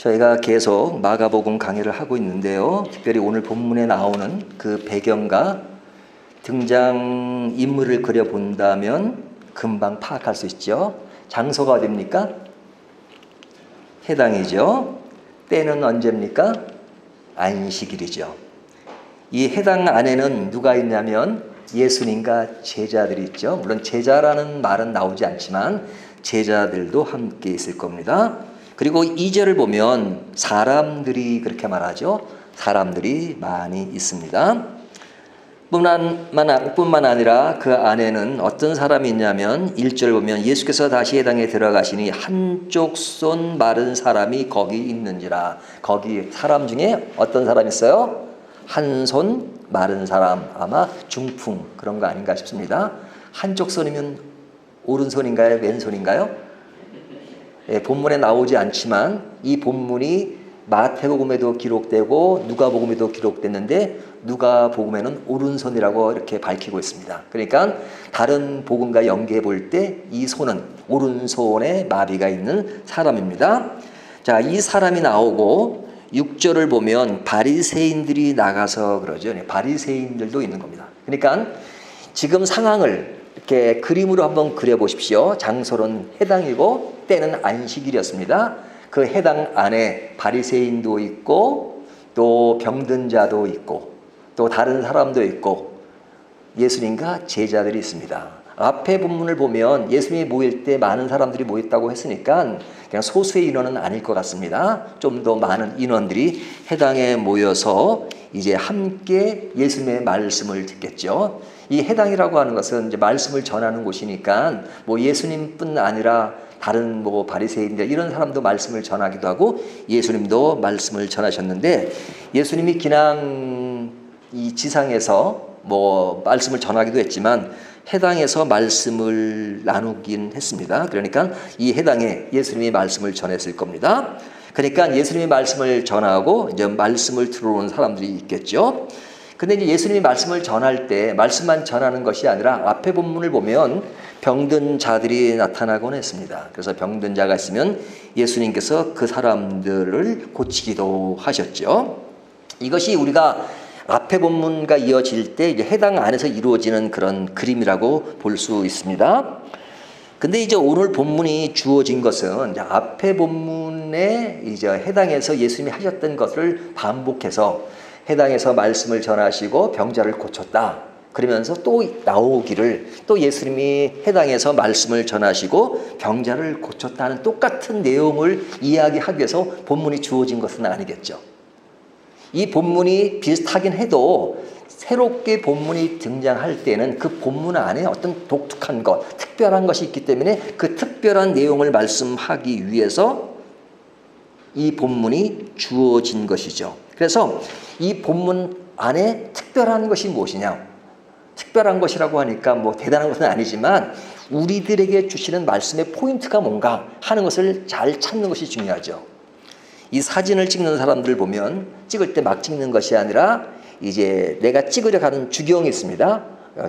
저희가 계속 마가복음 강의를 하고 있는데요. 특별히 오늘 본문에 나오는 그 배경과 등장 인물을 그려본다면 금방 파악할 수 있죠. 장소가 어디입니까? 해당이죠. 때는 언제입니까? 안식일이죠. 이 해당 안에는 누가 있냐면 예수님과 제자들이 있죠. 물론 제자라는 말은 나오지 않지만 제자들도 함께 있을 겁니다. 그리고 2절을 보면 사람들이 그렇게 말하죠. 사람들이 많이 있습니다. 뿐만 아니라 그 안에는 어떤 사람이 있냐면 1절 보면 예수께서 다시 해당에 들어가시니 한쪽 손 마른 사람이 거기 있는지라. 거기 사람 중에 어떤 사람이 있어요? 한 손 마른 사람, 아마 중풍 그런 거 아닌가 싶습니다. 한쪽 손이면 오른손인가요? 왼손인가요? 예, 본문에 나오지 않지만 이 본문이 마태복음에도 기록되고 누가복음에도 기록됐는데 누가복음에는 오른손이라고 이렇게 밝히고 있습니다. 그러니까 다른 복음과 연계해 볼 때 이 손은 오른손에 마비가 있는 사람입니다. 자, 이 사람이 나오고 6절을 보면 바리새인들이 나가서 그러죠. 바리새인들도 있는 겁니다. 그러니까 지금 상황을 이렇게 그림으로 한번 그려보십시오. 장소는 해당이고 때는 안식일이었습니다. 그 해당 안에 바리새인도 있고 또 병든 자도 있고 또 다른 사람도 있고 예수님과 제자들이 있습니다. 앞에 본문을 보면 예수님이 모일 때 많은 사람들이 모였다고 했으니까 그냥 소수의 인원은 아닐 것 같습니다. 좀 더 많은 인원들이 해당에 모여서 이제 함께 예수님의 말씀을 듣겠죠. 이 해당이라고 하는 것은 이제 말씀을 전하는 곳이니까 뭐 예수님뿐 아니라 다른 뭐 바리새인들 이런 사람도 말씀을 전하기도 하고 예수님도 말씀을 전하셨는데 예수님이 그냥 이 지상에서 뭐 말씀을 전하기도 했지만 해당에서 말씀을 나누긴 했습니다. 그러니까 이 해당에 예수님이 말씀을 전했을 겁니다. 그러니까 예수님이 말씀을 전하고 이제 말씀을 들어오는 사람들이 있겠죠. 근데 이제 예수님이 말씀을 전할 때 말씀만 전하는 것이 아니라 앞에 본문을 보면 병든 자들이 나타나곤 했습니다. 그래서 병든 자가 있으면 예수님께서 그 사람들을 고치기도 하셨죠. 이것이 우리가 앞에 본문과 이어질 때 이제 해당 안에서 이루어지는 그런 그림이라고 볼 수 있습니다. 근데 이제 오늘 본문이 주어진 것은 이제 앞에 본문에 이제 해당에서 예수님이 하셨던 것을 반복해서 해당에서 말씀을 전하시고 병자를 고쳤다. 그러면서 또 나오기를 또 예수님이 해당에서 말씀을 전하시고 병자를 고쳤다는 똑같은 내용을 이야기하기 위해서 본문이 주어진 것은 아니겠죠. 이 본문이 비슷하긴 해도 새롭게 본문이 등장할 때는 그 본문 안에 어떤 독특한 것, 특별한 것이 있기 때문에 그 특별한 내용을 말씀하기 위해서 이 본문이 주어진 것이죠. 그래서 이 본문 안에 특별한 것이 무엇이냐? 특별한 것이라고 하니까 뭐 대단한 것은 아니지만 우리들에게 주시는 말씀의 포인트가 뭔가 하는 것을 잘 찾는 것이 중요하죠. 이 사진을 찍는 사람들 보면 찍을 때 막 찍는 것이 아니라 이제 내가 찍으려 하는 주경이 있습니다.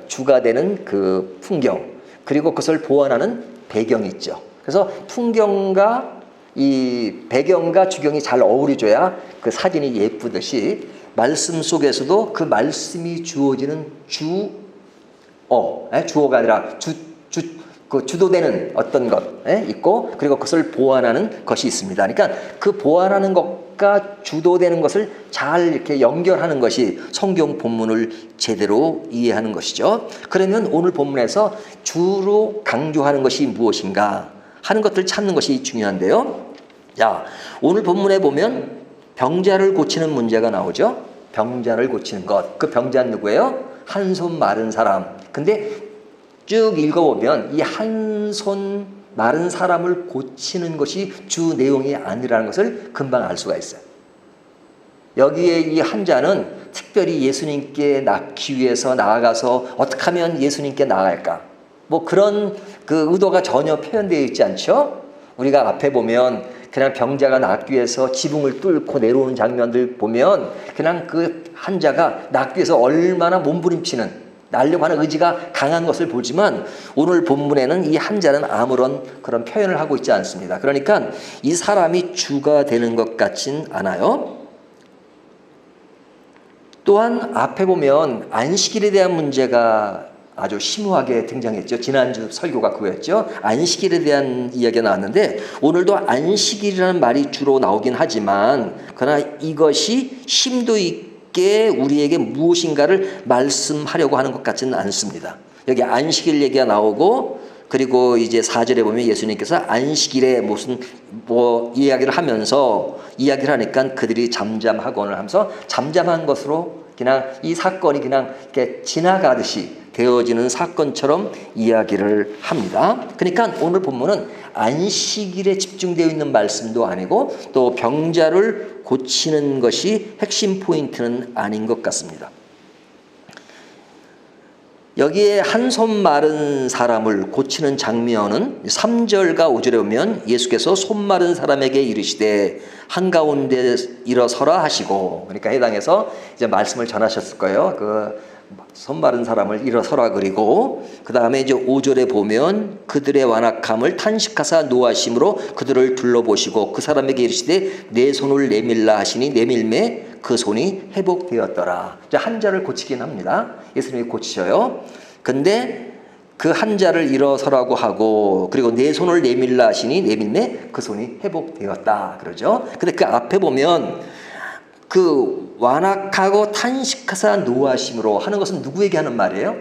주가 되는 그 풍경 그리고 그것을 보완하는 배경이 있죠. 그래서 풍경과 이 배경과 주경이 잘 어우러져야 그 사진이 예쁘듯이 말씀 속에서도 그 말씀이 주어지는 주어가 아니라 그 주도되는 어떤 것 있고 그리고 그것을 보완하는 것이 있습니다. 그러니까 그 보완하는 것과 주도되는 것을 잘 이렇게 연결하는 것이 성경 본문을 제대로 이해하는 것이죠. 그러면 오늘 본문에서 주로 강조하는 것이 무엇인가 하는 것들을 찾는 것이 중요한데요. 자, 오늘 본문에 보면 병자를 고치는 문제가 나오죠. 병자를 고치는 것. 그 병자는 누구예요? 한 손 마른 사람. 근데 쭉 읽어보면 이 한 손 마른 사람을 고치는 것이 주 내용이 아니라는 것을 금방 알 수가 있어요. 여기에 이 환자는 특별히 예수님께 낫기 위해서 나아가서 어떻게 하면 예수님께 나아갈까? 뭐 그런 그 의도가 전혀 표현되어 있지 않죠? 우리가 앞에 보면 그냥 병자가 낫기 위해서 지붕을 뚫고 내려오는 장면들 보면 그냥 그 환자가 낫기 위해서 얼마나 몸부림치는 날려고 하는 의지가 강한 것을 보지만 오늘 본문에는 이 한 자는 아무런 그런 표현을 하고 있지 않습니다. 그러니까 이 사람이 주가 되는 것 같진 않아요. 또한 앞에 보면 안식일에 대한 문제가 아주 심오하게 등장했죠. 지난주 설교가 그거였죠. 안식일에 대한 이야기가 나왔는데 오늘도 안식일이라는 말이 주로 나오긴 하지만 그러나 이것이 심도 있게 우리에게 무엇인가를 말씀하려고 하는 것 같지는 않습니다. 여기 안식일 얘기가 나오고 그리고 이제 4절에 보면 예수님께서 안식일에 무슨 이야기를 하면서 이야기를 하니까 그들이 잠잠하거늘 하면서 잠잠한 것으로 그냥 이 사건이 그냥 이렇게 지나가듯이 되어지는 사건처럼 이야기를 합니다. 그러니까 오늘 본문은 안식일에 집중되어 있는 말씀도 아니고 또 병자를 고치는 것이 핵심 포인트는 아닌 것 같습니다. 여기에 한 손 마른 사람을 고치는 장면은 3절과 5절에 보면 예수께서 손 마른 사람에게 이르시되 한가운데 일어서라 하시고, 그러니까 해당해서 이제 말씀을 전하셨을 거예요. 그 손 마른 사람을 일어서라. 그리고 그 다음에 이제 5절에 보면 그들의 완악함을 탄식하사 노하심으로 그들을 둘러보시고 그 사람에게 이르시되 내 손을 내밀라 하시니 내밀매 그 손이 회복되었더라. 이제 한 자를 고치긴 합니다. 예수님이 고치셔요. 근데 그 한 자를 일어서라고 하고 그리고 내 손을 내밀라 하시니 내밀매 그 손이 회복되었다 그러죠. 근데 그 앞에 보면 그 완악하고 탄식하사 노하심으로 하는 것은 누구에게 하는 말이에요?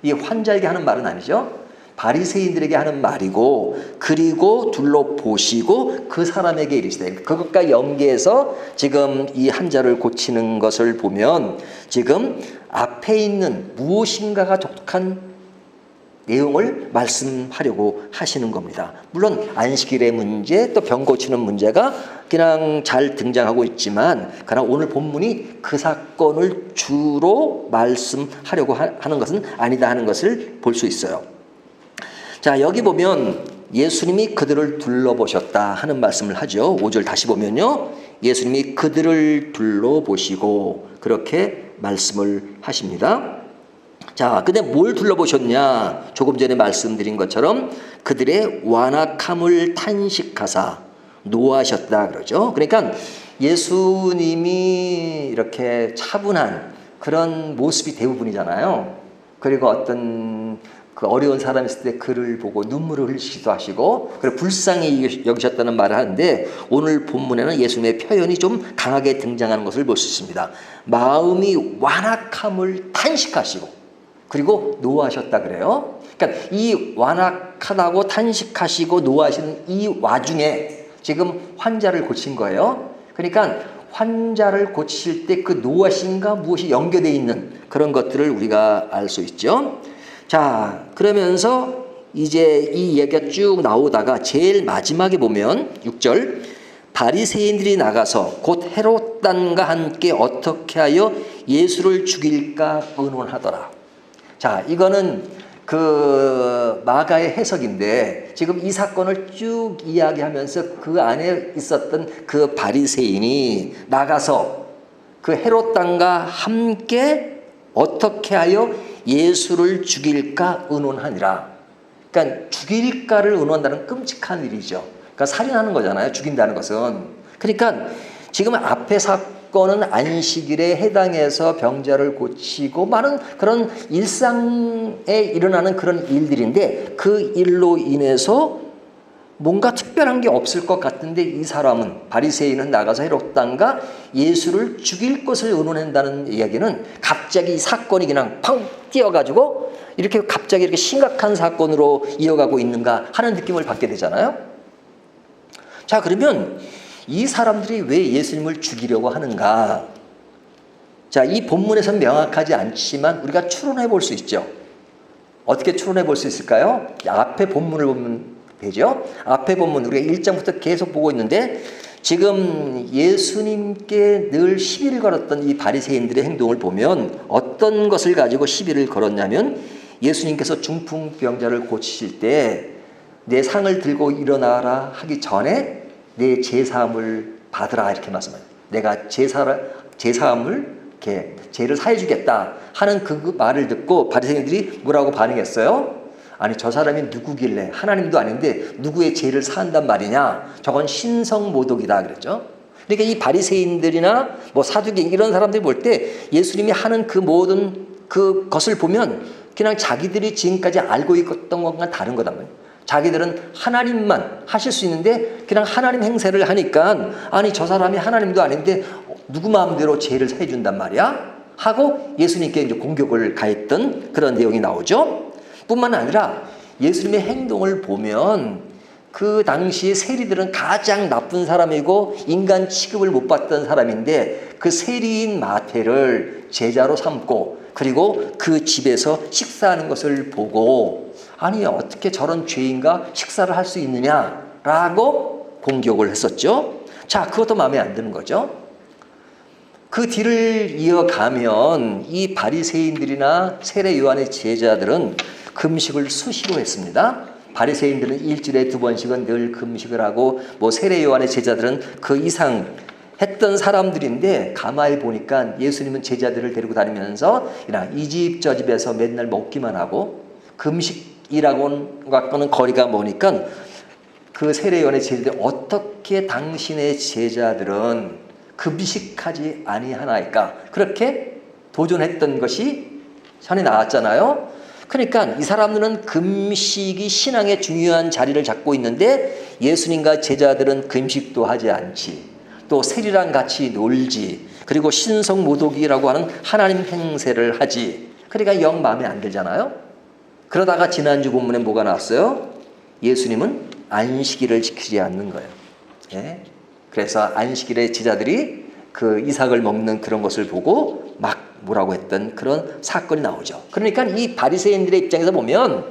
이 환자에게 하는 말은 아니죠. 바리새인들에게 하는 말이고 그리고 둘러보시고 그 사람에게 이르시되, 그것과 연계해서 지금 이 한 자를 고치는 것을 보면 지금 앞에 있는 무엇인가가 독특한 내용을 말씀하려고 하시는 겁니다. 물론 안식일의 문제 또 병 고치는 문제가 그냥 잘 등장하고 있지만 그러나 오늘 본문이 그 사건을 주로 말씀하려고 하는 것은 아니다 하는 것을 볼 수 있어요. 자, 여기 보면 예수님이 그들을 둘러보셨다 하는 말씀을 하죠. 5절 다시 보면요. 예수님이 그들을 둘러보시고 그렇게 말씀을 하십니다. 자, 근데 뭘 둘러보셨냐? 조금 전에 말씀드린 것처럼 그들의 완악함을 탄식하사 노하셨다 그러죠. 그러니까 예수님이 이렇게 차분한 그런 모습이 대부분이잖아요. 그리고 어떤 그 어려운 사람이 있을 때 그를 보고 눈물을 흘리시기도 하시고 그리고 불쌍히 여기셨다는 말을 하는데 오늘 본문에는 예수님의 표현이 좀 강하게 등장하는 것을 볼 수 있습니다. 마음이 완악함을 탄식하시고 그리고 노하셨다 그래요. 그러니까 이 완악하다고 탄식하시고 노하시는 이 와중에 지금 환자를 고친 거예요. 그러니까 환자를 고치실 때 그 노하심과 무엇이 연결되어 있는 그런 것들을 우리가 알 수 있죠. 자, 그러면서 이제 이 얘기가 쭉 나오다가 제일 마지막에 보면 6절 바리새인들이 나가서 곧 헤롯단과 함께 어떻게 하여 예수를 죽일까 의논하더라. 자, 이거는 그 마가의 해석인데 지금 이 사건을 쭉 이야기하면서 그 안에 있었던 그 바리새인이 나가서 그 헤롯단과 함께 어떻게 하여 예수를 죽일까 의논하니라. 그러니까 죽일까를 의논한다는 끔찍한 일이죠. 그러니까 살인하는 거잖아요. 죽인다는 것은. 그러니까 지금 앞에 사건은 안식일에 해당해서 병자를 고치고 많은 그런 일상에 일어나는 그런 일들인데 그 일로 인해서 뭔가 특별한 게 없을 것 같은데 이 사람은 바리새인은 나가서 헤롯단과 예수를 죽일 것을 의논한다는 이야기는 갑자기 이 사건이 그냥 팡 뛰어가지고 이렇게 갑자기 이렇게 심각한 사건으로 이어가고 있는가 하는 느낌을 받게 되잖아요. 자, 그러면 이 사람들이 왜 예수님을 죽이려고 하는가? 자, 이 본문에서는 명확하지 않지만 우리가 추론해 볼 수 있죠. 어떻게 추론해 볼 수 있을까요? 앞에 본문을 보면 되죠. 앞에 본문 우리가 1장부터 계속 보고 있는데 지금 예수님께 늘 시비를 걸었던 이 바리새인들의 행동을 보면 어떤 것을 가지고 시비를 걸었냐면 예수님께서 중풍병자를 고치실 때 내 상을 들고 일어나라 하기 전에 내 제사함을 받으라 이렇게 말씀해요. 내가 제사함을 이렇게 죄를 사해주겠다 하는 그 말을 듣고 바리새인들이 뭐라고 반응했어요? 아니 저 사람이 누구길래 하나님도 아닌데 누구의 죄를 사한단 말이냐? 저건 신성모독이다 그랬죠. 그러니까 이 바리새인들이나 뭐 사두개인 이런 사람들이 볼 때 예수님이 하는 그 모든 그것을 보면 그냥 자기들이 지금까지 알고 있었던 것과 다른 거단 말이에요. 자기들은 하나님만 하실 수 있는데 그냥 하나님 행세를 하니까 아니 저 사람이 하나님도 아닌데 누구 마음대로 죄를 사해 준단 말이야? 하고 예수님께 이제 공격을 가했던 그런 내용이 나오죠. 뿐만 아니라 예수님의 행동을 보면 그 당시 세리들은 가장 나쁜 사람이고 인간 취급을 못 받던 사람인데 그 세리인 마태를 제자로 삼고 그리고 그 집에서 식사하는 것을 보고 아니 어떻게 저런 죄인과 식사를 할 수 있느냐라고 공격을 했었죠. 자, 그것도 마음에 안 드는 거죠. 그 뒤를 이어가면 이 바리새인들이나 세례 요한의 제자들은 금식을 수시로 했습니다. 바리새인들은 일주일에 2번씩은 늘 금식을 하고 뭐 세례 요한의 제자들은 그 이상 했던 사람들인데 가만히 보니까 예수님은 제자들을 데리고 다니면서 이 집 저 집에서 맨날 먹기만 하고 금식이라고는 거리가 머니까 그 세례 요한의 제자들이 어떻게 당신의 제자들은 금식하지 아니하나이까 그렇게 도전했던 것이 전에 나왔잖아요. 그러니까 이 사람들은 금식이 신앙의 중요한 자리를 잡고 있는데 예수님과 제자들은 금식도 하지 않지. 또 세리랑 같이 놀지. 그리고 신성모독이라고 하는 하나님 행세를 하지. 그러니까 영 마음에 안 들잖아요. 그러다가 지난주 본문에 뭐가 나왔어요? 예수님은 안식일을 지키지 않는 거예요. 예? 그래서 안식일에 제자들이 그 이삭을 먹는 그런 것을 보고 막 뭐라고 했던 그런 사건이 나오죠. 그러니까 이 바리새인들의 입장에서 보면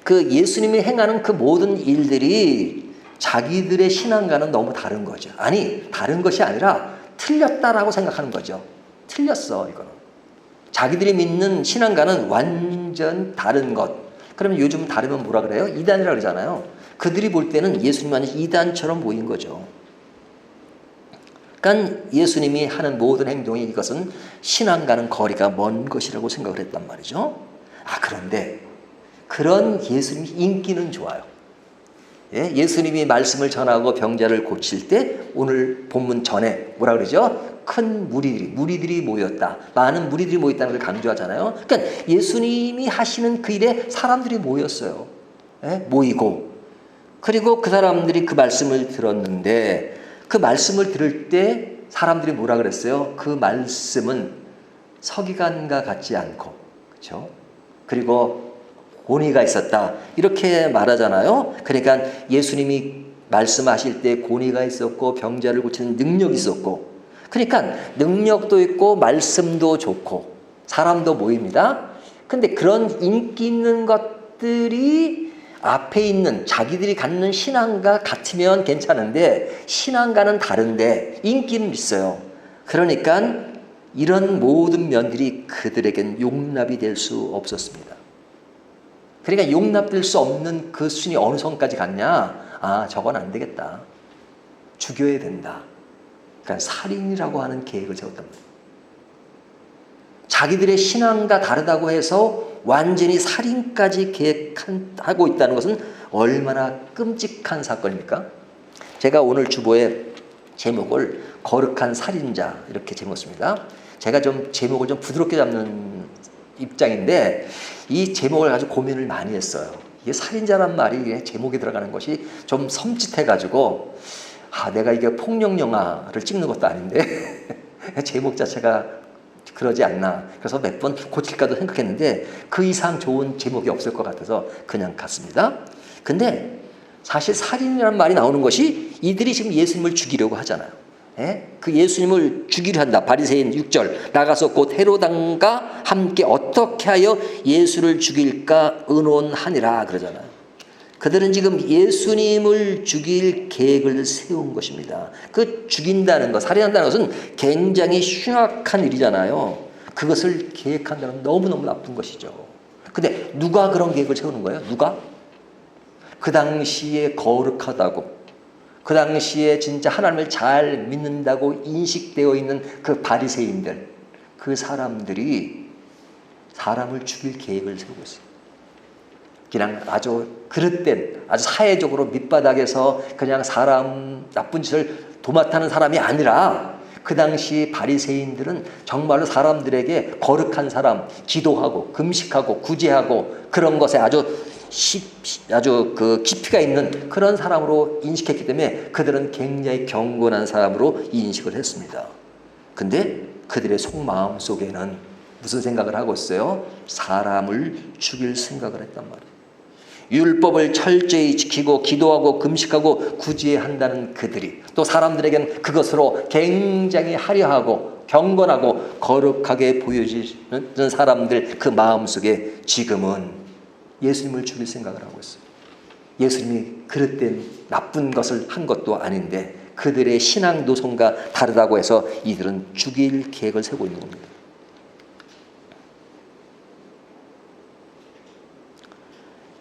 그 예수님이 행하는 그 모든 일들이 자기들의 신앙과는 너무 다른 거죠. 아니 다른 것이 아니라 틀렸다라고 생각하는 거죠. 틀렸어 이거는. 자기들이 믿는 신앙과는 완전 다른 것. 그러면 요즘 다르면 뭐라 그래요? 이단이라고 그러잖아요. 그들이 볼 때는 예수님 안에 이단처럼 보인 거죠. 그러니까 예수님이 하는 모든 행동이 이것은 신앙과는 거리가 먼 것이라고 생각을 했단 말이죠. 그런데 그런 예수님이 인기는 좋아요. 예? 예수님이 말씀을 전하고 병자를 고칠 때 오늘 본문 전에 뭐라 그러죠? 큰 무리들이 모였다. 많은 무리들이 모였다는 걸 강조하잖아요. 그러니까 예수님이 하시는 그 일에 사람들이 모였어요. 예? 모이고 그리고 그 사람들이 그 말씀을 들었는데 그 말씀을 들을 때 사람들이 뭐라 그랬어요? 그 말씀은 서기관과 같지 않고, 그렇죠? 그리고 권위가 있었다. 이렇게 말하잖아요. 그러니까 예수님이 말씀하실 때 권위가 있었고 병자를 고치는 능력이 있었고, 그러니까 능력도 있고 말씀도 좋고 사람도 모입니다. 근데 그런 인기 있는 것들이 앞에 있는 자기들이 갖는 신앙과 같으면 괜찮은데 신앙과는 다른데 인기는 있어요. 그러니까 이런 모든 면들이 그들에겐 용납이 될 수 없었습니다. 그러니까 용납될 수 없는 그 수준이 어느 선까지 갔냐? 저건 안 되겠다. 죽여야 된다. 그러니까 살인이라고 하는 계획을 세웠단 말이에요. 자기들의 신앙과 다르다고 해서 완전히 살인까지 계획하고 있다는 것은 얼마나 끔찍한 사건입니까? 제가 오늘 주보에 제목을 거룩한 살인자 이렇게 제목했습니다. 제가 좀 제목을 좀 부드럽게 잡는 입장인데 이 제목을 가지고 고민을 많이 했어요. 이게 살인자란 말이 제목에 들어가는 것이 좀 섬찟해가지고 내가 이게 폭력 영화를 찍는 것도 아닌데 제목 자체가 그러지 않나. 그래서 몇 번 고칠까도 생각했는데 그 이상 좋은 제목이 없을 것 같아서 그냥 갔습니다. 근데 사실 살인이라는 말이 나오는 것이 이들이 지금 예수님을 죽이려고 하잖아요. 예? 그 예수님을 죽이려 한다. 바리새인 6절 나가서 곧 헤로당과 함께 어떻게 하여 예수를 죽일까 의논하니라 그러잖아요. 그들은 지금 예수님을 죽일 계획을 세운 것입니다. 그 죽인다는 것, 살인한다는 것은 굉장히 흉악한 일이잖아요. 그것을 계획한다는 건 너무너무 나쁜 것이죠. 근데 누가 그런 계획을 세우는 거예요? 누가? 그 당시에 거룩하다고, 그 당시에 진짜 하나님을 잘 믿는다고 인식되어 있는 그 바리새인들, 그 사람들이 사람을 죽일 계획을 세우고 있어요. 그냥 아주 그릇된, 아주 사회적으로 밑바닥에서 그냥 사람 나쁜 짓을 도맡아는 사람이 아니라 그 당시 바리새인들은 정말로 사람들에게 거룩한 사람, 기도하고 금식하고 구제하고 그런 것에 아주 그 깊이가 있는 그런 사람으로 인식했기 때문에 그들은 굉장히 경건한 사람으로 인식을 했습니다. 근데 그들의 속마음 속에는 무슨 생각을 하고 있어요? 사람을 죽일 생각을 했단 말이에요. 율법을 철저히 지키고 기도하고 금식하고 구제한다는 그들이 또 사람들에게는 그것으로 굉장히 화려하고 경건하고 거룩하게 보여지는 사람들 그 마음속에 지금은 예수님을 죽일 생각을 하고 있어요. 예수님이 그릇된 나쁜 것을 한 것도 아닌데 그들의 신앙 노선과 다르다고 해서 이들은 죽일 계획을 세우고 있는 겁니다.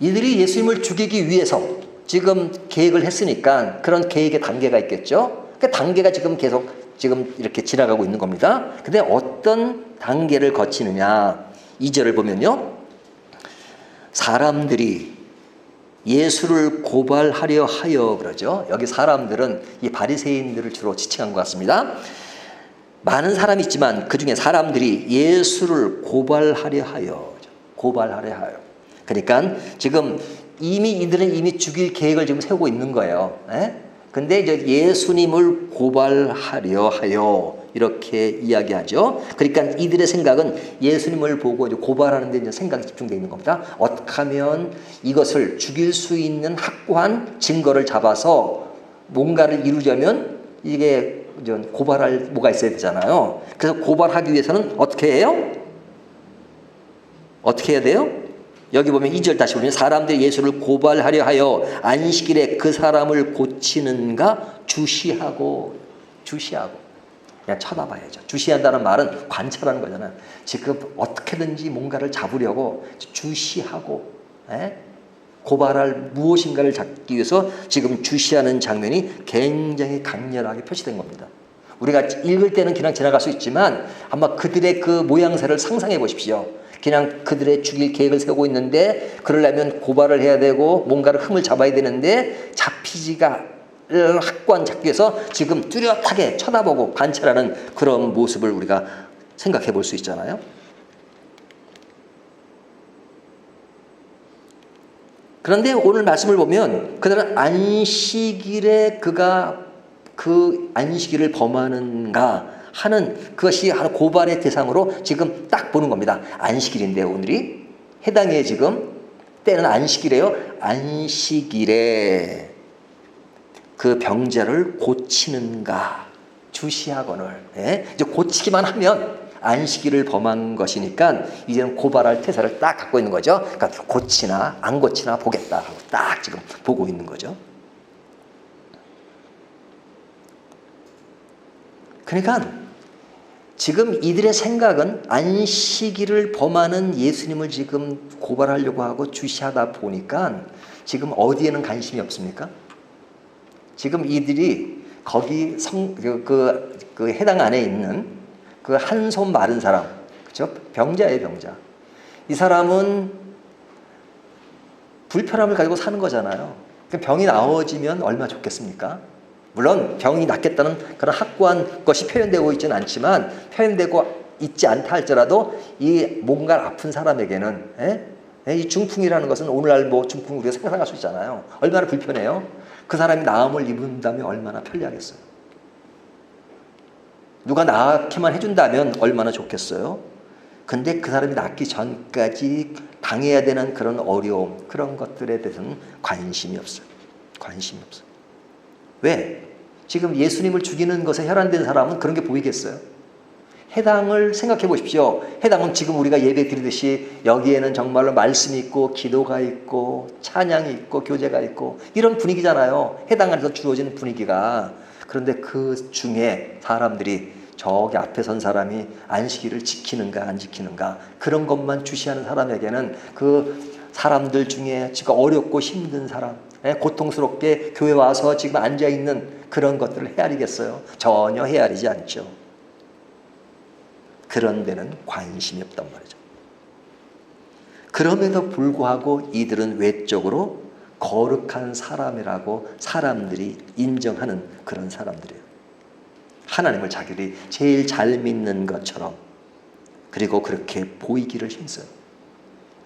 이들이 예수님을 죽이기 위해서 지금 계획을 했으니까 그런 계획의 단계가 있겠죠. 그 단계가 지금 계속 지금 이렇게 지나가고 있는 겁니다. 근데 어떤 단계를 거치느냐? 2절을 보면요. 사람들이 예수를 고발하려 하여 그러죠. 여기 사람들은 이 바리새인들을 주로 지칭한 것 같습니다. 많은 사람이 있지만 그 중에 사람들이 예수를 고발하려 하여 그러니까 지금 이들은 이미 죽일 계획을 지금 세우고 있는 거예요. 근데 이제 예수님을 고발하려 하여 이렇게 이야기하죠. 그러니까 이들의 생각은 예수님을 보고 이제 고발하는 데 이제 생각이 집중되어 있는 겁니다. 어떻게 하면 이것을 죽일 수 있는 확고한 증거를 잡아서 뭔가를 이루자면 이게 고발할 뭐가 있어야 되잖아요. 그래서 고발하기 위해서는 어떻게 해요? 어떻게 해야 돼요? 여기 보면 2절 다시 보면 사람들이 예수를 고발하려 하여 안식일에 그 사람을 고치는가 주시하고 그냥 쳐다봐야죠. 주시한다는 말은 관찰하는 거잖아요. 지금 어떻게든지 뭔가를 잡으려고 주시하고 고발할 무엇인가를 잡기 위해서 지금 주시하는 장면이 굉장히 강렬하게 표시된 겁니다. 우리가 읽을 때는 그냥 지나갈 수 있지만 아마 그들의 그 모양새를 상상해 보십시오. 그냥 그들의 죽일 계획을 세우고 있는데 그러려면 고발을 해야 되고 뭔가를 흠을 잡아야 되는데 잡히지가 확고한 잡기 위해서 지금 뚜렷하게 쳐다보고 관찰하는 그런 모습을 우리가 생각해 볼 수 있잖아요. 그런데 오늘 말씀을 보면 그들은 안식일에 그가 그 안식일을 범하는가 하는 그것이 하나 고발의 대상으로 지금 딱 보는 겁니다. 안식일인데 오늘이 해당해 지금 때는 안식일이에요. 안식일에 그 병자를 고치는가 주시하거늘 이제 고치기만 하면 안식일을 범한 것이니까 이제는 고발할 태세를 딱 갖고 있는 거죠. 그러니까 고치나 안 고치나 보겠다 하고 딱 지금 보고 있는 거죠. 그러니까 지금 이들의 생각은 안식일을 범하는 예수님을 지금 고발하려고 하고 주시하다 보니까 지금 어디에는 관심이 없습니까? 지금 이들이 거기 그 해당 안에 있는 그 한 손 마른 사람, 그렇죠? 병자예요, 병자. 이 사람은 불편함을 가지고 사는 거잖아요. 병이 나아지면 얼마나 좋겠습니까? 물론 병이 낫겠다는 그런 확고한 것이 표현되고 있지는 않지만 표현되고 있지 않다 할지라도 이 뭔가 아픈 사람에게는 이 중풍이라는 것은 오늘날 뭐 중풍 우리가 상상할 수 있잖아요. 얼마나 불편해요. 그 사람이 나음을 입은다면 얼마나 편리하겠어요. 누가 나게만 해준다면 얼마나 좋겠어요. 근데 그 사람이 낫기 전까지 당해야 되는 그런 어려움, 그런 것들에 대해서는 관심이 없어요. 관심이 없어요. 왜? 지금 예수님을 죽이는 것에 혈안된 사람은 그런 게 보이겠어요? 해당을 생각해 보십시오. 해당은 지금 우리가 예배 드리듯이 여기에는 정말로 말씀이 있고 기도가 있고 찬양이 있고 교제가 있고 이런 분위기잖아요. 해당 안에서 주어지는 분위기가. 그런데 그 중에 사람들이 저기 앞에 선 사람이 안식일을 지키는가 안 지키는가 그런 것만 주시하는 사람에게는 그 사람들 중에 지금 어렵고 힘든 사람, 고통스럽게 교회 와서 지금 앉아있는 그런 것들을 헤아리겠어요? 전혀 헤아리지 않죠. 그런 데는 관심이 없단 말이죠. 그럼에도 불구하고 이들은 외적으로 거룩한 사람이라고 사람들이 인정하는 그런 사람들이에요. 하나님을 자기들이 제일 잘 믿는 것처럼, 그리고 그렇게 보이기를 힘써요.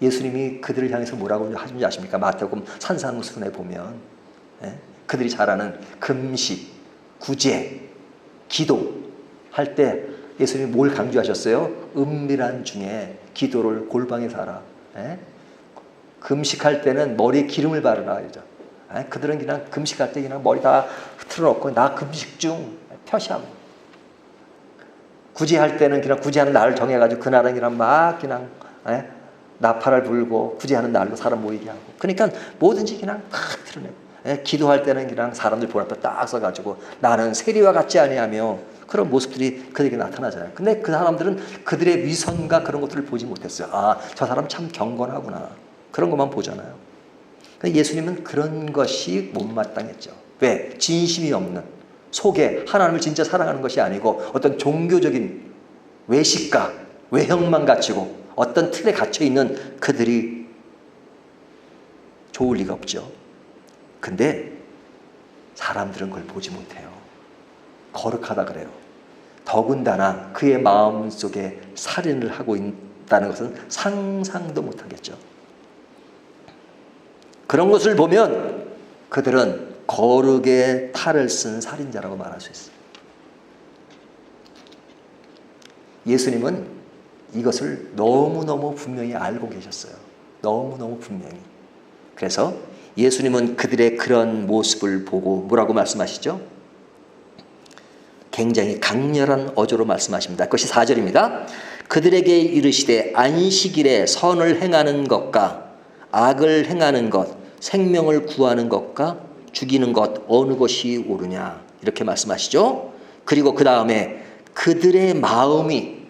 예수님이 그들을 향해서 뭐라고 하는지 아십니까? 마태복음 산상수훈에 보면 그들이 잘하는 금식, 구제, 기도 할 때 예수님이 뭘 강조하셨어요? 은밀한 중에 기도를 골방에서 하라. 금식할 때는 머리에 기름을 바르라. 그들은 그냥 금식할 때 그냥 머리 다 틀어놓고 나 금식 중 표시하고, 구제할 때는 그냥 구제하는 날을 정해가지고 그날은 그냥 막 그냥 나팔을 불고 구제하는 날로 사람 모이게 하고, 그러니까 뭐든지 그냥 막 드러내고, 기도할 때는 그냥 사람들 본 앞에 딱 서가지고 나는 세리와 같지 아니하며 그런 모습들이 그들에게 나타나잖아요. 근데 그 사람들은 그들의 위선과 그런 것들을 보지 못했어요. 아, 저 사람 참 경건하구나. 그런 것만 보잖아요. 예수님은 그런 것이 못마땅했죠. 왜? 진심이 없는, 속에 하나님을 진짜 사랑하는 것이 아니고 어떤 종교적인 외식과 외형만 갖추고 어떤 틀에 갇혀있는 그들이 좋을 리가 없죠. 근데 사람들은 그걸 보지 못해요. 거룩하다 그래요. 더군다나 그의 마음속에 살인을 하고 있다는 것은 상상도 못하겠죠. 그런 것을 보면 그들은 거룩의 탈을 쓴 살인자라고 말할 수 있어요. 예수님은 이것을 너무너무 분명히 알고 계셨어요. 너무너무 분명히. 그래서 예수님은 그들의 그런 모습을 보고 뭐라고 말씀하시죠? 굉장히 강렬한 어조로 말씀하십니다. 그것이 4절입니다. 그들에게 이르시되 안식일에 선을 행하는 것과 악을 행하는 것, 생명을 구하는 것과 죽이는 것 어느 것이 옳으냐, 이렇게 말씀하시죠. 그리고 그 다음에 그들의 마음이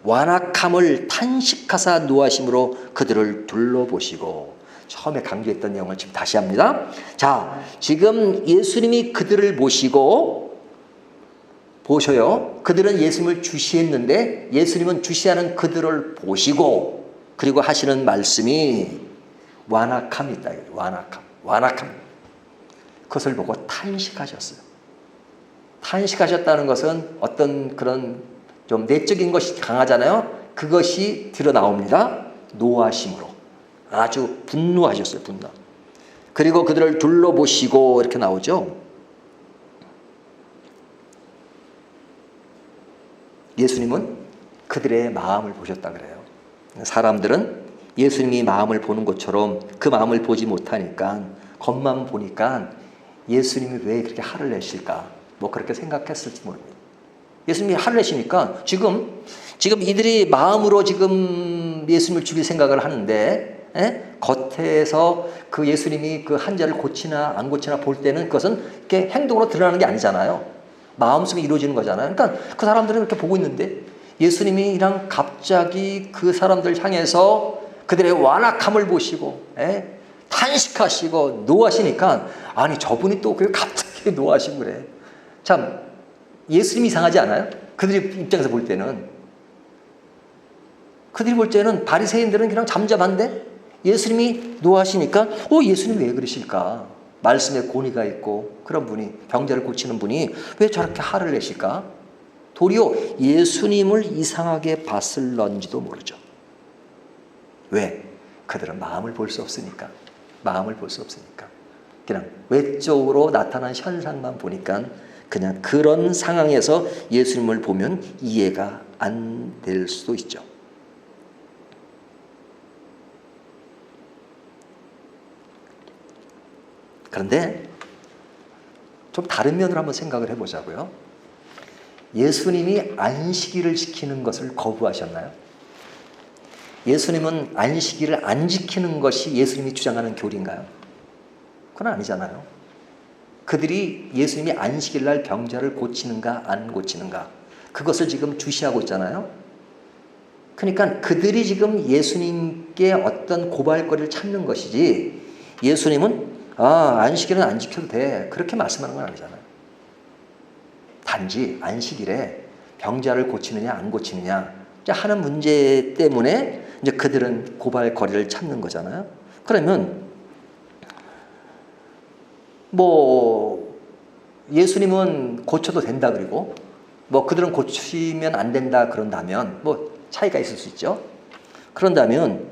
완악함을 탄식하사 노하심으로 그들을 둘러보시고, 처음에 강조했던 내용을 지금 다시 합니다. 자, 지금 예수님이 그들을 보셔요. 그들은 예수님을 주시했는데 예수님은 주시하는 그들을 보시고, 그리고 하시는 말씀이 완악함이 있다. 완악함. 그것을 보고 탄식하셨어요. 탄식하셨다는 것은 어떤 그런 좀 내적인 것이 강하잖아요. 그것이 드러나옵니다. 노하심으로. 아주 분노하셨어요. 분노. 그리고 그들을 둘러보시고 이렇게 나오죠. 예수님은 그들의 마음을 보셨다 그래요. 사람들은 예수님이 마음을 보는 것처럼 그 마음을 보지 못하니까, 겉만 보니까 예수님이 왜 그렇게 화를 내실까, 뭐 그렇게 생각했을지 모릅니다. 예수님이 화를 내시니까 지금 이들이 마음으로 지금 예수님을 죽일 생각을 하는데, 겉에서 그 예수님이 그 환자를 고치나 안 고치나 볼 때는 그것은 이렇게 행동으로 드러나는 게 아니잖아요. 마음속에 이루어지는 거잖아요. 그러니까 그 사람들은 이렇게 보고 있는데 예수님이 그냥 갑자기 그 사람들 향해서 그들의 완악함을 보시고 탄식하시고 노하시니까, 아니 저분이 또 그 갑자기 노하시고 그래. 참 예수님이 이상하지 않아요? 그들의 입장에서 볼 때는. 그들이 볼 때는 바리새인들은 그냥 잠잠한데 예수님이 노하시니까 예수님 왜 그러실까? 말씀에 권위가 있고 그런 분이, 병자를 고치는 분이 왜 저렇게 화를 내실까? 도리어 예수님을 이상하게 봤을런지도 모르죠. 왜? 그들은 마음을 볼 수 없으니까. 마음을 볼 수 없으니까. 그냥 외적으로 나타난 현상만 보니까 그냥 그런 상황에서 예수님을 보면 이해가 안 될 수도 있죠. 그런데 좀 다른 면으로 한번 생각을 해보자고요. 예수님이 안식일을 지키는 것을 거부하셨나요? 예수님은 안식일을 안 지키는 것이 예수님이 주장하는 교리인가요? 그건 아니잖아요. 그들이 예수님이 안식일 날 병자를 고치는가 안 고치는가, 그것을 지금 주시하고 있잖아요. 그러니까 그들이 지금 예수님께 어떤 고발거리를 찾는 것이지, 예수님은 안식일은 안 지켜도 돼, 그렇게 말씀하는 건 아니잖아요. 단지 안식일에 병자를 고치느냐 안 고치느냐 하는 문제 때문에 이제 그들은 고발 거리를 찾는 거잖아요. 그러면 뭐 예수님은 고쳐도 된다 그리고 뭐 그들은 고치면 안 된다 그런다면 뭐 차이가 있을 수 있죠. 그런다면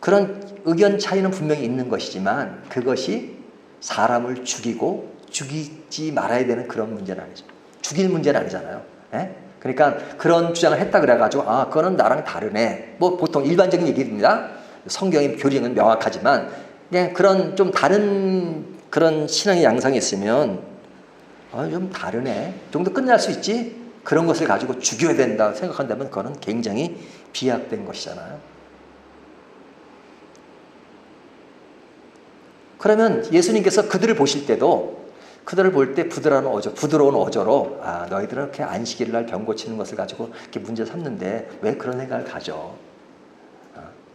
그런 의견 차이는 분명히 있는 것이지만 그것이 사람을 죽이지 말아야 되는 그런 문제는 아니죠. 죽일 문제는 아니잖아요. 예? 그러니까 그런 주장을 했다 그래가지고 그거는 나랑 다르네. 뭐 보통 일반적인 얘기입니다. 성경의 교리는 명확하지만 그냥 그런 좀 다른 그런 신앙의 양상이 있으면 좀 다르네 정도 끝날 수 있지. 그런 것을 가지고 죽여야 된다 생각한다면 그거는 굉장히 비약된 것이잖아요. 그러면 예수님께서 그들을 보실 때도 그들을 볼 때 부드러운 어조로 너희들은 이렇게 안식일 날 병 고치는 것을 가지고 이렇게 문제 삼는데 왜 그런 생각을 가져?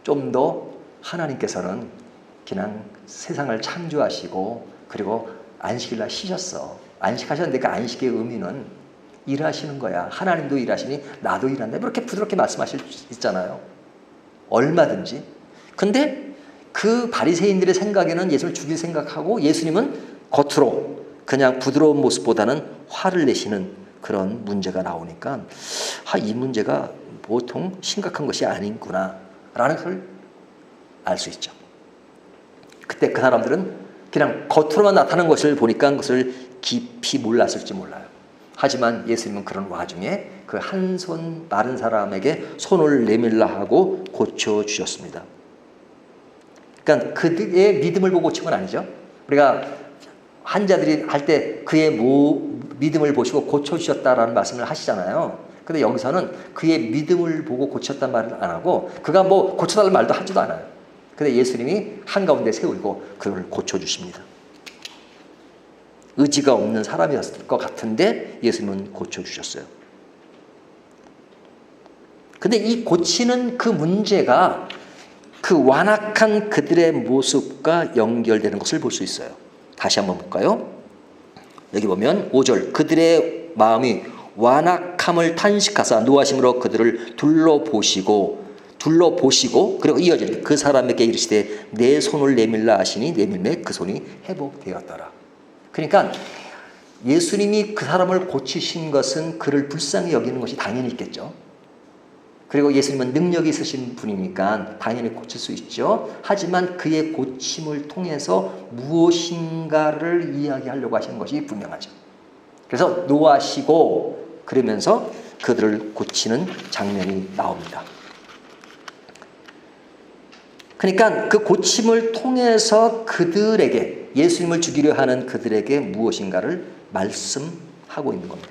좀 더 하나님께서는 그냥 세상을 창조하시고 그리고 안식일 날 쉬셨어. 안식하셨는데 그 안식의 의미는 일하시는 거야. 하나님도 일하시니 나도 일한다. 이렇게 부드럽게 말씀하실 수 있잖아요. 얼마든지. 근데 그 바리새인들의 생각에는 예수를 죽일 생각하고 예수님은 겉으로 그냥 부드러운 모습보다는 화를 내시는 그런 문제가 나오니까 이 문제가 보통 심각한 것이 아닌구나 라는 걸 알 수 있죠. 그때 그 사람들은 그냥 겉으로만 나타난 것을 보니까 그것을 깊이 몰랐을지 몰라요. 하지만 예수님은 그런 와중에 그 한 손 마른 사람에게 손을 내밀라 하고 고쳐주셨습니다. 그러니까 그의 믿음을 보고 고친 건 아니죠. 우리가 환자들이 할 때 그의 믿음을 보시고 고쳐주셨다라는 말씀을 하시잖아요. 근데 여기서는 그의 믿음을 보고 고쳤단 말을 안 하고 그가 뭐 고쳐달라는 말도 하지도 않아요. 근데 예수님이 한가운데 세우고 그를 고쳐주십니다. 의지가 없는 사람이었을 것 같은데 예수님은 고쳐주셨어요. 근데 이 고치는 그 문제가 그 완악한 그들의 모습과 연결되는 것을 볼 수 있어요. 다시 한번 볼까요? 여기 보면 5절 그들의 마음이 완악함을 탄식하사 노하심으로 그들을 둘러보시고 그리고 이어질 그 사람에게 이르시되 내 손을 내밀라 하시니 내밀매 그 손이 회복되었더라. 그러니까 예수님이 그 사람을 고치신 것은 그를 불쌍히 여기는 것이 당연히 있겠죠. 그리고 예수님은 능력이 있으신 분이니까 당연히 고칠 수 있죠. 하지만 그의 고침을 통해서 무엇인가를 이야기하려고 하시는 것이 분명하죠. 그래서 노하시고 그러면서 그들을 고치는 장면이 나옵니다. 그러니까 그 고침을 통해서 그들에게 예수님을 죽이려 하는 그들에게 무엇인가를 말씀하고 있는 겁니다.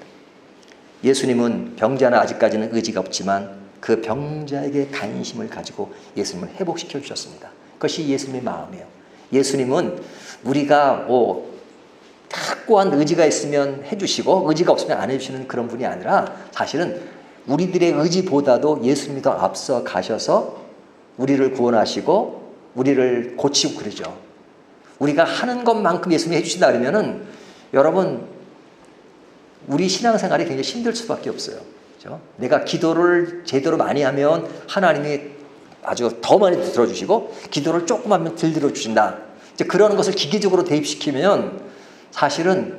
예수님은 병자는 아직까지는 의지가 없지만 그 병자에게 관심을 가지고 예수님을 회복시켜 주셨습니다. 그것이 예수님의 마음이에요. 예수님은 우리가 확고한 의지가 있으면 해주시고 의지가 없으면 안 해주시는 그런 분이 아니라 사실은 우리들의 의지보다도 예수님이 더 앞서 가셔서 우리를 구원하시고 우리를 고치고 그러죠. 우리가 하는 것만큼 예수님이 해주신다 그러면은 여러분 우리 신앙생활이 굉장히 힘들 수밖에 없어요. 그렇죠? 내가 기도를 제대로 많이 하면 하나님이 아주 더 많이 들어주시고 기도를 조금 하면 덜 들어주신다. 이제 그런 것을 기계적으로 대입시키면 사실은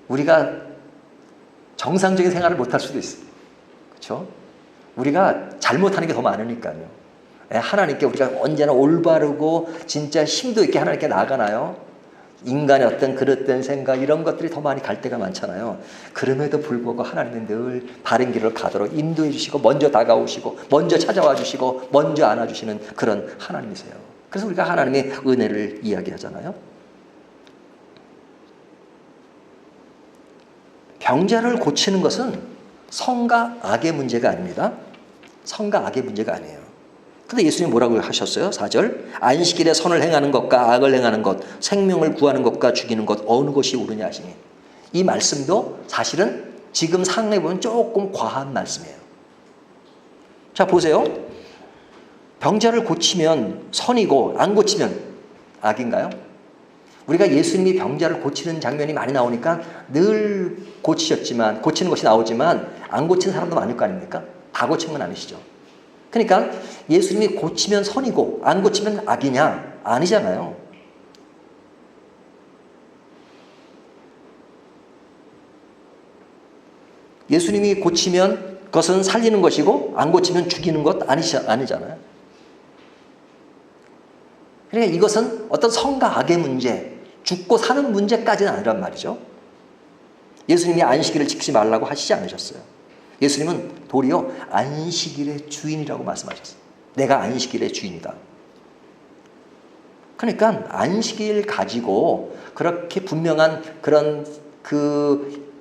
우리가 정상적인 생활을 못할 수도 있어요. 그렇죠? 우리가 잘못하는 게 더 많으니까요. 하나님께 우리가 언제나 올바르고 진짜 힘도 있게 하나님께 나아가나요? 인간의 어떤 그릇된 생각 이런 것들이 더 많이 갈 때가 많잖아요. 그럼에도 불구하고 하나님은 늘 바른 길을 가도록 인도해 주시고 먼저 다가오시고 먼저 찾아와 주시고 먼저 안아주시는 그런 하나님이세요. 그래서 우리가 하나님의 은혜를 이야기하잖아요. 병자를 고치는 것은 성과 악의 문제가 아닙니다. 성과 악의 문제가 아니에요. 근데 예수님이 뭐라고 하셨어요? 4절 안식일에 선을 행하는 것과 악을 행하는 것 생명을 구하는 것과 죽이는 것 어느 것이 옳으냐 하시니 이 말씀도 사실은 지금 상황에 보면 조금 과한 말씀이에요. 자 보세요. 병자를 고치면 선이고 안 고치면 악인가요? 우리가 예수님이 병자를 고치는 장면이 많이 나오니까 늘 고치셨지만, 고치는 것이 나오지만 안 고친 사람도 많을 거 아닙니까? 다 고친 건 아니시죠. 그러니까 예수님이 고치면 선이고 안 고치면 악이냐? 아니잖아요. 예수님이 고치면 그것은 살리는 것이고 안 고치면 죽이는 것 아니잖아요. 그러니까 이것은 어떤 선과 악의 문제, 죽고 사는 문제까지는 아니란 말이죠. 예수님이 안식일을 지키지 말라고 하시지 않으셨어요. 예수님은 도리어 안식일의 주인이라고 말씀하셨어요. 내가 안식일의 주인이다. 그러니까 안식일 가지고 그렇게 분명한 그런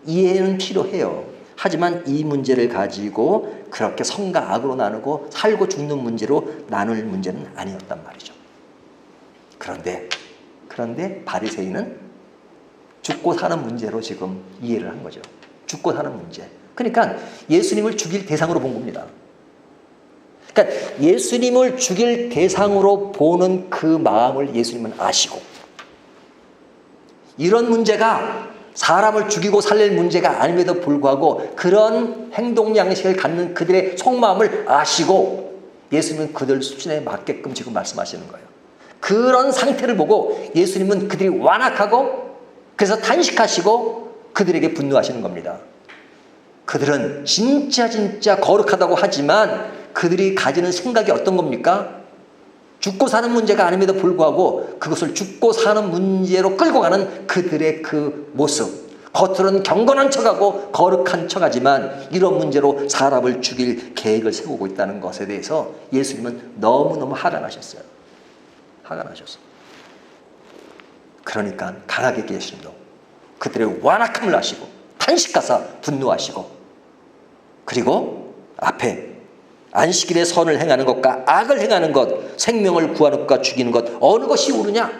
이해는 필요해요. 하지만 이 문제를 가지고 그렇게 선과 악으로 나누고 살고 죽는 문제로 나눌 문제는 아니었단 말이죠. 그런데 바리새인은 죽고 사는 문제로 지금 이해를 한 거죠. 죽고 사는 문제. 그러니까 예수님을 죽일 대상으로 본 겁니다. 그러니까 예수님을 죽일 대상으로 보는 그 마음을 예수님은 아시고, 이런 문제가 사람을 죽이고 살릴 문제가 아님에도 불구하고 그런 행동 양식을 갖는 그들의 속마음을 아시고 예수님은 그들 수준에 맞게끔 지금 말씀하시는 거예요. 그런 상태를 보고 예수님은 그들이 완악하고 그래서 탄식하시고 그들에게 분노하시는 겁니다. 그들은 진짜 거룩하다고 하지만 그들이 가지는 생각이 어떤 겁니까? 죽고 사는 문제가 아님에도 불구하고 그것을 죽고 사는 문제로 끌고 가는 그들의 그 모습. 겉으로는 경건한 척하고 거룩한 척하지만 이런 문제로 사람을 죽일 계획을 세우고 있다는 것에 대해서 예수님은 너무너무 화가 나셨어요. 화가 나셨어요. 그러니까 강하게 계시는 그들의 완악함을 아시고 탄식하사 분노하시고, 그리고 앞에 안식일에 선을 행하는 것과 악을 행하는 것, 생명을 구하는 것과 죽이는 것, 어느 것이 옳으냐?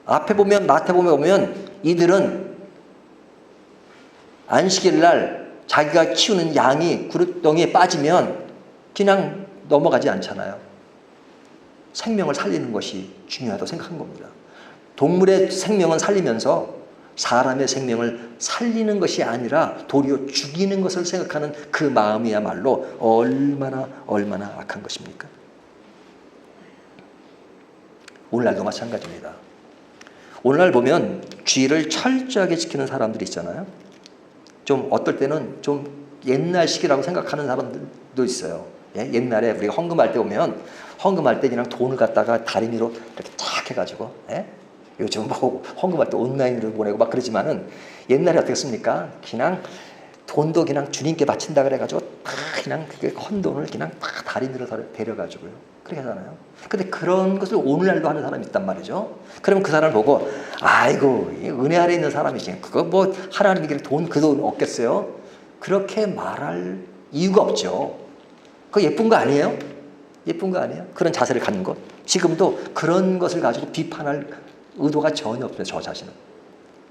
앞에 보면 마태복음에 보면 이들은 안식일 날 자기가 키우는 양이 구름덩이에 빠지면 그냥 넘어가지 않잖아요. 생명을 살리는 것이 중요하다고 생각한 겁니다. 동물의 생명은 살리면서 사람의 생명을 살리는 것이 아니라 도리어 죽이는 것을 생각하는 그 마음이야말로 얼마나 악한 것입니까? 오늘날도 마찬가지입니다. 오늘날 보면 주의를 철저하게 지키는 사람들이 있잖아요. 좀 어떨 때는 좀 옛날식이라고 생각하는 사람들도 있어요. 예? 옛날에 우리가 헌금할 때 보면 헌금할 때 그냥 돈을 갖다가 다리미로 이렇게 쫙 해가지고, 예? 요즘 뭐 헌금할 때 온라인으로 보내고 막 그러지만은 옛날에 어떻겠습니까? 그냥 돈도 그냥 주님께 바친다 그래가지고 다 그냥 그 헌돈을 그냥 다 다리미로 데려가지고요. 그렇게 하잖아요. 근데 그런 것을 오늘날도 하는 사람이 있단 말이죠. 그러면 그 사람을 보고 아이고 은혜 아래 있는 사람이지 그거 뭐 하나님에게 돈 그 돈 없겠어요? 그렇게 말할 이유가 없죠. 그거 예쁜 거 아니에요? 예쁜 거 아니에요? 그런 자세를 갖는 것. 지금도 그런 것을 가지고 비판할 의도가 전혀 없어요. 저 자신은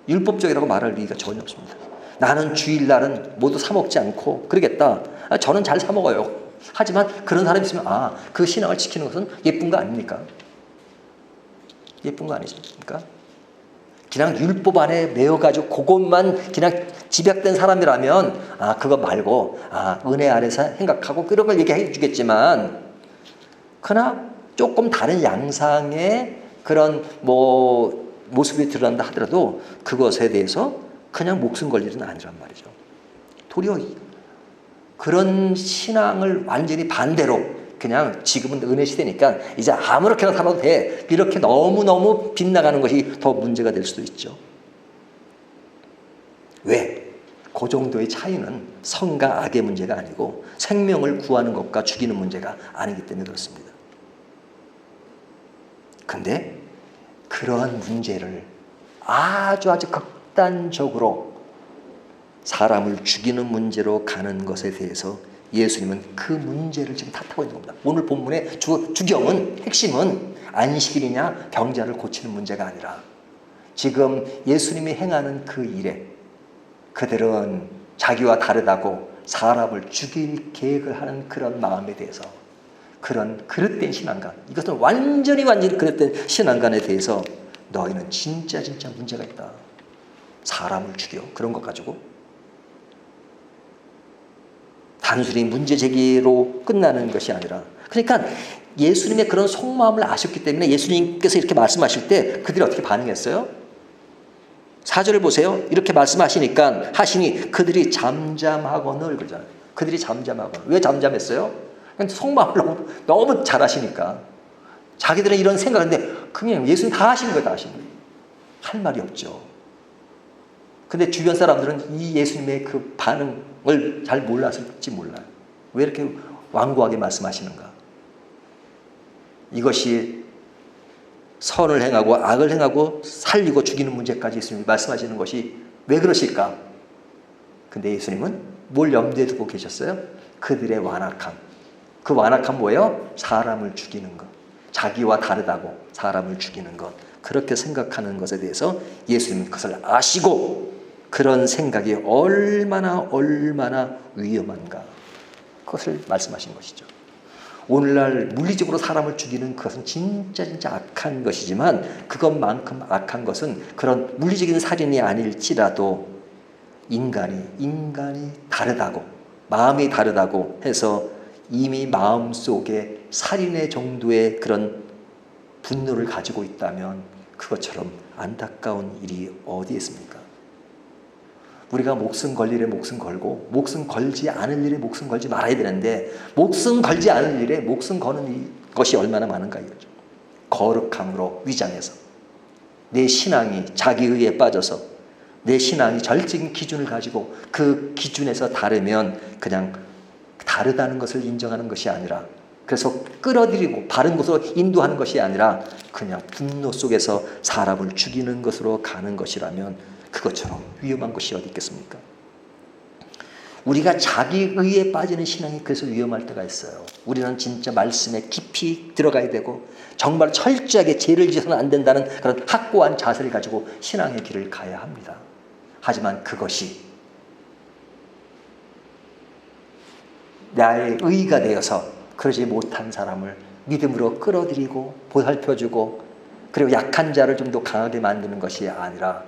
율법적이라고 말할 의의가 전혀 없습니다. 나는 주일날은 모두 사 먹지 않고 그러겠다. 저는 잘 사 먹어요. 하지만 그런 사람이 있으면 그 신앙을 지키는 것은 예쁜 거 아닙니까? 예쁜 거 아니십니까? 그냥 율법 안에 매여가지고 그것만 그냥 집약된 사람이라면 그거 말고 은혜 아래서 생각하고 그런 걸 얘기해 주겠지만, 그러나 조금 다른 양상의 그런 모습이 드러난다 하더라도 그것에 대해서 그냥 목숨 걸 일은 아니란 말이죠. 도리어 그런 신앙을 완전히 반대로 그냥 지금은 은혜 시대니까 이제 아무렇게나 살아도 돼, 이렇게 너무너무 빗나가는 것이 더 문제가 될 수도 있죠. 왜? 그 정도의 차이는 선과 악의 문제가 아니고 생명을 구하는 것과 죽이는 문제가 아니기 때문에 그렇습니다. 근데 그러한 문제를 아주 극단적으로 사람을 죽이는 문제로 가는 것에 대해서 예수님은 그 문제를 지금 탓하고 있는 겁니다. 오늘 본문의 주경은, 핵심은 안식일이냐 병자를 고치는 문제가 아니라 지금 예수님이 행하는 그 일에 그들은 자기와 다르다고 사람을 죽일 계획을 하는 그런 마음에 대해서, 그런 그릇된 신앙관, 이것은 완전히 그릇된 신앙관에 대해서 너희는 진짜 문제가 있다. 사람을 죽여. 그런 것 가지고 단순히 문제 제기로 끝나는 것이 아니라, 그러니까 예수님의 그런 속마음을 아셨기 때문에 예수님께서 이렇게 말씀하실 때 그들이 어떻게 반응했어요? 4절을 보세요. 이렇게 말씀하시니까 하시니 그들이 잠잠하거늘 그러잖아요. 그들이 잠잠하거늘. 왜 잠잠했어요? 속마음을 너무 잘 아시니까. 자기들은 이런 생각인데 그냥 예수님 다 하신 거예요. 다 하신 거예요. 할 말이 없죠. 근데 주변 사람들은 이 예수님의 그 반응을 잘 몰랐을지 몰라요. 왜 이렇게 완고하게 말씀하시는가? 이것이 선을 행하고 악을 행하고 살리고 죽이는 문제까지 예수님이 말씀하시는 것이 왜 그러실까? 근데 예수님은 뭘 염두에 두고 계셨어요? 그들의 완악함. 그 완악함 뭐예요? 사람을 죽이는 것. 자기와 다르다고 사람을 죽이는 것. 그렇게 생각하는 것에 대해서 예수님은 그것을 아시고 그런 생각이 얼마나 위험한가. 그것을 말씀하신 것이죠. 오늘날 물리적으로 사람을 죽이는 그것은 진짜 악한 것이지만 그것만큼 악한 것은 그런 물리적인 살인이 아닐지라도 인간이 다르다고, 마음이 다르다고 해서 이미 마음속에 살인의 정도의 그런 분노를 가지고 있다면 그것처럼 안타까운 일이 어디 있습니까? 우리가 목숨 걸 일에 목숨 걸고 목숨 걸지 않을 일에 목숨 걸지 말아야 되는데 목숨 걸지 않을 일에 목숨 거는 것이 얼마나 많은가 이거죠. 거룩함으로 위장해서 내 신앙이 자기의에 빠져서 내 신앙이 절적인 기준을 가지고 그 기준에서 다르면 그냥 다르다는 것을 인정하는 것이 아니라, 그래서 끌어들이고 바른 곳으로 인도하는 것이 아니라 그냥 분노 속에서 사람을 죽이는 것으로 가는 것이라면 그것처럼 위험한 것이 어디 있겠습니까? 우리가 자기의에 빠지는 신앙이 그래서 위험할 때가 있어요. 우리는 진짜 말씀에 깊이 들어가야 되고 정말 철저하게 죄를 지어서는 안 된다는 그런 확고한 자세를 가지고 신앙의 길을 가야 합니다. 하지만 그것이 나의 의가 되어서 그러지 못한 사람을 믿음으로 끌어들이고 보살펴주고 그리고 약한 자를 좀 더 강하게 만드는 것이 아니라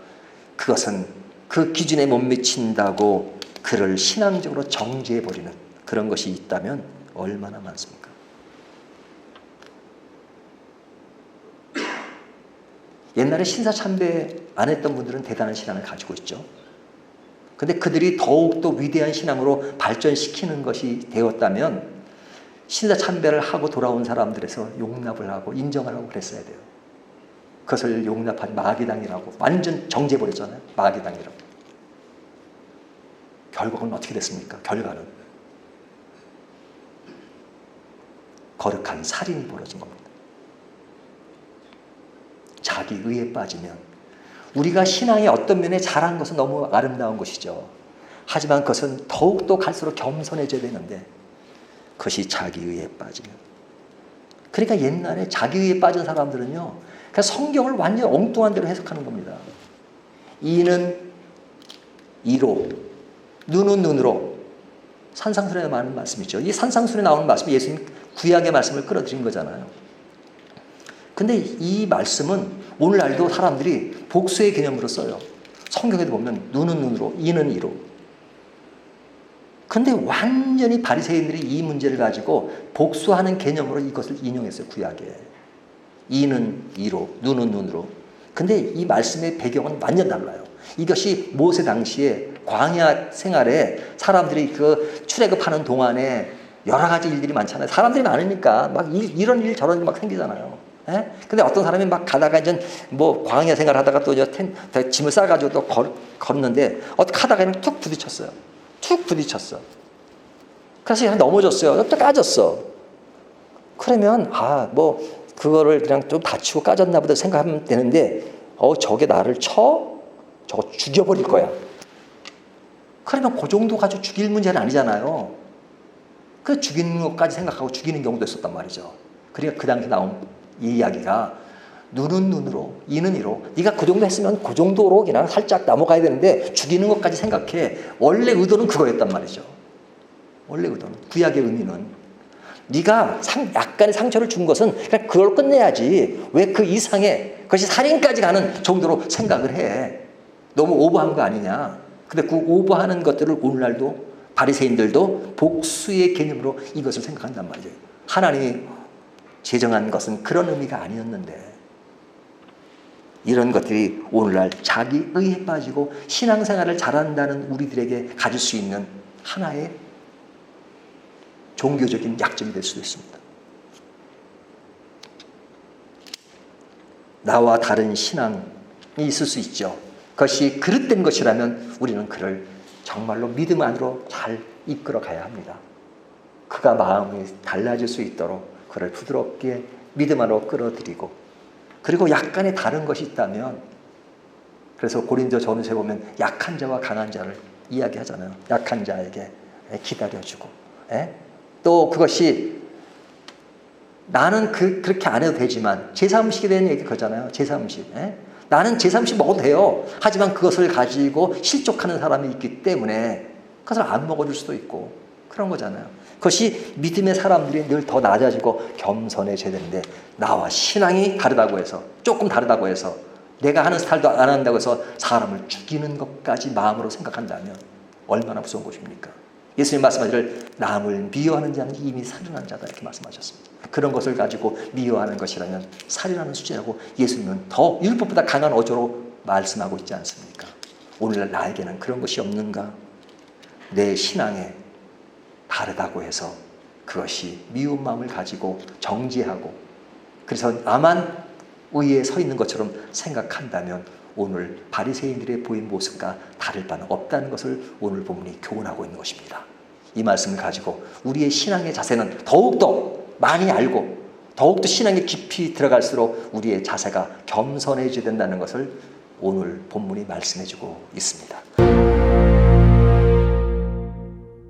그것은 그 기준에 못 미친다고 그를 신앙적으로 정죄해버리는 그런 것이 있다면 얼마나 많습니까? 옛날에 신사참배 안 했던 분들은 대단한 신앙을 가지고 있죠. 근데 그들이 더욱더 위대한 신앙으로 발전시키는 것이 되었다면 신사참배를 하고 돌아온 사람들에서 용납을 하고 인정을 하고 그랬어야 돼요. 그것을 용납하지 마귀당이라고 완전 정죄해버렸잖아요. 마귀당이라고. 결국은 어떻게 됐습니까? 결과는 거룩한 살인이 벌어진 겁니다. 자기 의에 빠지면 우리가 신앙의 어떤 면에 잘한 것은 너무 아름다운 것이죠. 하지만 그것은 더욱더 갈수록 겸손해져야 되는데 그것이 자기 의에 빠지면, 그러니까 옛날에 자기 의에 빠진 사람들은요 그냥 성경을 완전 엉뚱한 대로 해석하는 겁니다. 이는 이로, 눈은 눈으로. 산상순에 나오는 말씀이죠. 이 산상순에 나오는 말씀이 예수님 구약의 말씀을 끌어들인 거잖아요. 근데 이 말씀은 오늘날도 사람들이 복수의 개념으로 써요. 성경에도 보면 눈은 눈으로, 이는 이로. 근데 완전히 바리새인들이 이 문제를 가지고 복수하는 개념으로 이것을 인용했어요. 구약에. 이는 이로, 눈은 눈으로. 근데 이 말씀의 배경은 완전 달라요. 이것이 모세 당시에 광야 생활에 사람들이 그 출애굽하는 동안에 여러 가지 일들이 많잖아요. 사람들이 많으니까 막 이런 일 저런 일 막 생기잖아요. 예? 근데 어떤 사람이 막 가다가 이제 뭐 광야 생활 하다가 또 짐을 싸가지고 또 걷는데 어떻게 하다가 그냥 툭 부딪혔어요. 툭 부딪혔어. 그래서 그냥 넘어졌어요. 또 까졌어. 그러면 뭐 그거를 그냥 좀 다치고 까졌나 보다 생각하면 되는데 저게 나를 쳐? 저거 죽여버릴 거야. 그러면 그 정도 가지고 죽일 문제는 아니잖아요. 그 죽이는 것까지 생각하고 죽이는 경우도 있었단 말이죠. 그러니까 그 당시 나온 이 이야기가 눈은 눈으로, 이는 이로. 네가 그 정도 했으면 그 정도로 그냥 살짝 넘어가야 되는데 죽이는 것까지 생각해. 원래 의도는 그거였단 말이죠. 원래 의도는. 구약의 의미는 네가 약간의 상처를 준 것은 그냥 그걸 끝내야지. 왜 그 이상의 그것이 살인까지 가는 정도로 생각을 해. 너무 오버한 거 아니냐. 근데 그 오버하는 것들을 오늘날도 바리새인들도 복수의 개념으로 이것을 생각한단 말이죠. 하나님이 제정한 것은 그런 의미가 아니었는데, 이런 것들이 오늘날 자기 의에 빠지고 신앙생활을 잘한다는 우리들에게 가질 수 있는 하나의 종교적인 약점이 될 수도 있습니다. 나와 다른 신앙이 있을 수 있죠. 그것이 그릇된 것이라면 우리는 그를 정말로 믿음 안으로 잘 이끌어 가야 합니다. 그가 마음이 달라질 수 있도록 그를 부드럽게 믿음 안으로 끌어들이고, 그리고 약간의 다른 것이 있다면, 그래서 고린도 전서에 보면 약한 자와 강한 자를 이야기하잖아요. 약한 자에게 기다려주고, 또 그것이 나는 그렇게 안 해도 되지만, 제3음식에 대한 얘기 그거잖아요. 제3음식. 나는 제3음식 먹어도 돼요. 하지만 그것을 가지고 실족하는 사람이 있기 때문에 그것을 안 먹어줄 수도 있고, 그런 거잖아요. 그것이 믿음의 사람들이 늘 더 낮아지고 겸손해져야 되는데, 나와 신앙이 다르다고 해서, 조금 다르다고 해서, 내가 하는 스타일도 안 한다고 해서 사람을 죽이는 것까지 마음으로 생각한다면 얼마나 무서운 것입니까? 예수님 말씀하시기를 남을 미워하는 자는 이미 살인한 자다, 이렇게 말씀하셨습니다. 그런 것을 가지고 미워하는 것이라면 살인하는 수준이라고 예수님은 더 율법보다 강한 어조로 말씀하고 있지 않습니까? 오늘날 나에게는 그런 것이 없는가? 내 신앙에 다르다고 해서 그것이 미운 마음을 가지고 정죄하고, 그래서 나만 의에 서 있는 것처럼 생각한다면 오늘 바리새인들의 보인 모습과 다를 바는 없다는 것을 오늘 본문이 교훈하고 있는 것입니다. 이 말씀을 가지고 우리의 신앙의 자세는 더욱더 많이 알고 더욱더 신앙에 깊이 들어갈수록 우리의 자세가 겸손해져야 된다는 것을 오늘 본문이 말씀해주고 있습니다.